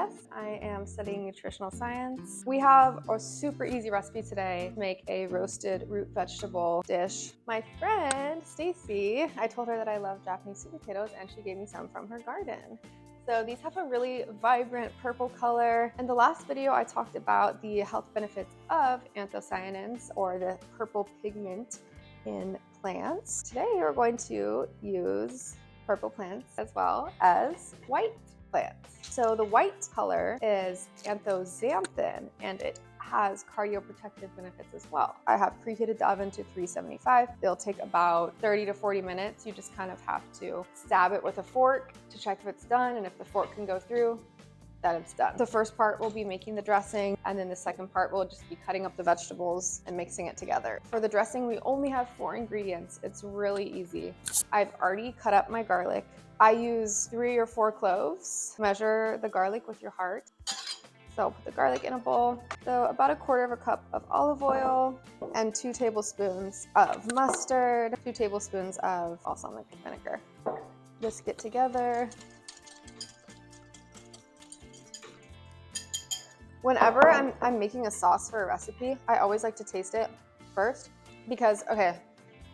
Jess. I am studying nutritional science. We have a super easy recipe today to make a roasted root vegetable dish. My friend Stacy, I told her that I love Japanese sweet potatoes and she gave me some from her garden. So these have a really vibrant purple color. In the last video, I talked about the health benefits of anthocyanins, or the purple pigment in plants. Today, we're going to use purple plants as well as white plants. So the white color is anthoxanthin, and it has cardioprotective benefits as well. I have preheated the oven to 375. It'll take about 30 to 40 minutes. You just kind of have to stab it with a fork to check if it's done, and if the fork can go through, then it's done. The first part will be making the dressing, and then the second part will just be cutting up the vegetables and mixing it together. For the dressing, we only have 4 ingredients. It's really easy. I've already cut up my garlic. I use 3 or 4 cloves. Measure the garlic with your heart. So I'll put the garlic in a bowl. So about 1/4 cup of olive oil and 2 tablespoons of mustard, 2 tablespoons of balsamic vinegar. Just get together. Whenever I'm making a sauce for a recipe, I always like to taste it first because, okay,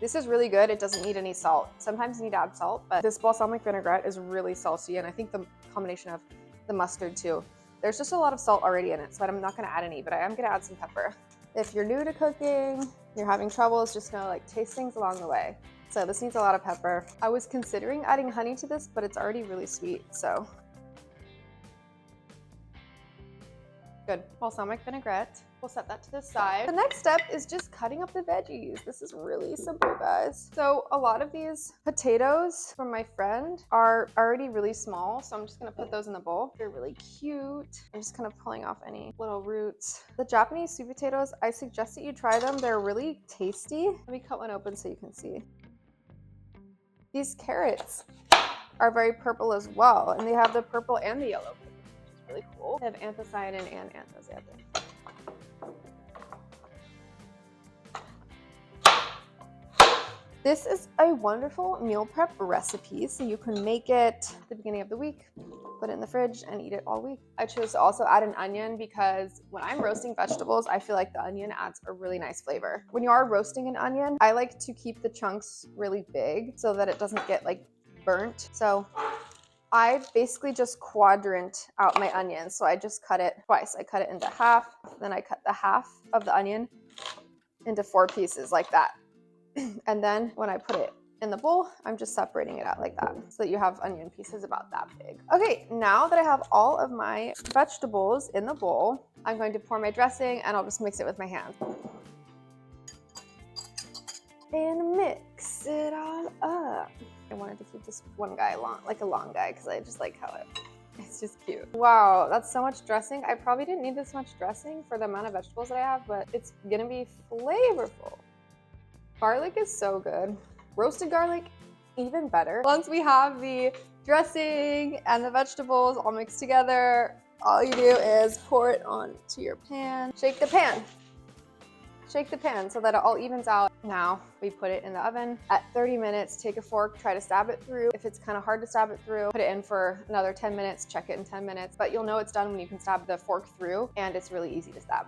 this is really good. It doesn't need any salt. Sometimes you need to add salt, but this balsamic vinaigrette is really salty, and I think the combination of the mustard too. There's just a lot of salt already in it, so I'm not gonna add any, but I am gonna add some pepper. If you're new to cooking, you're having troubles, just know, like, taste things along the way. So this needs a lot of pepper. I was considering adding honey to this, but it's already really sweet, so. Good. Balsamic vinaigrette. We'll set that to the side. The next step is just cutting up the veggies. This is really simple, guys. So a lot of these potatoes from my friend are already really small, so I'm just gonna put those in the bowl. They're really cute. I'm just kind of pulling off any little roots. The Japanese sweet potatoes, I suggest that you try them. They're really tasty. Let me cut one open so you can see. These carrots are very purple as well, and they have the purple and the yellow, which is really cool. They have anthocyanin and anthoxanthin. This is a wonderful meal prep recipe, so you can make it at the beginning of the week, put it in the fridge, and eat it all week. I chose to also add an onion because when I'm roasting vegetables, I feel like the onion adds a really nice flavor. When you are roasting an onion, I like to keep the chunks really big so that it doesn't get like burnt. So I basically just quadrant out my onion. So I just cut it twice. I cut it into half, then I cut the half of the onion into 4 pieces like that. And then when I put it in the bowl, I'm just separating it out like that so that you have onion pieces about that big. Okay, now that I have all of my vegetables in the bowl, I'm going to pour my dressing and I'll just mix it with my hands. And mix it all up. I wanted to keep this one guy long, like a long guy, because I just like how it's just cute. Wow, that's so much dressing. I probably didn't need this much dressing for the amount of vegetables that I have, but it's gonna be flavorful. Garlic is so good. Roasted garlic, even better. Once we have the dressing and the vegetables all mixed together, all you do is pour it onto your pan. Shake the pan. Shake the pan so that it all evens out. Now we put it in the oven at 30 minutes. Take a fork, try to stab it through. If it's kind of hard to stab it through, put it in for another 10 minutes, check it in 10 minutes. But you'll know it's done when you can stab the fork through, and it's really easy to stab.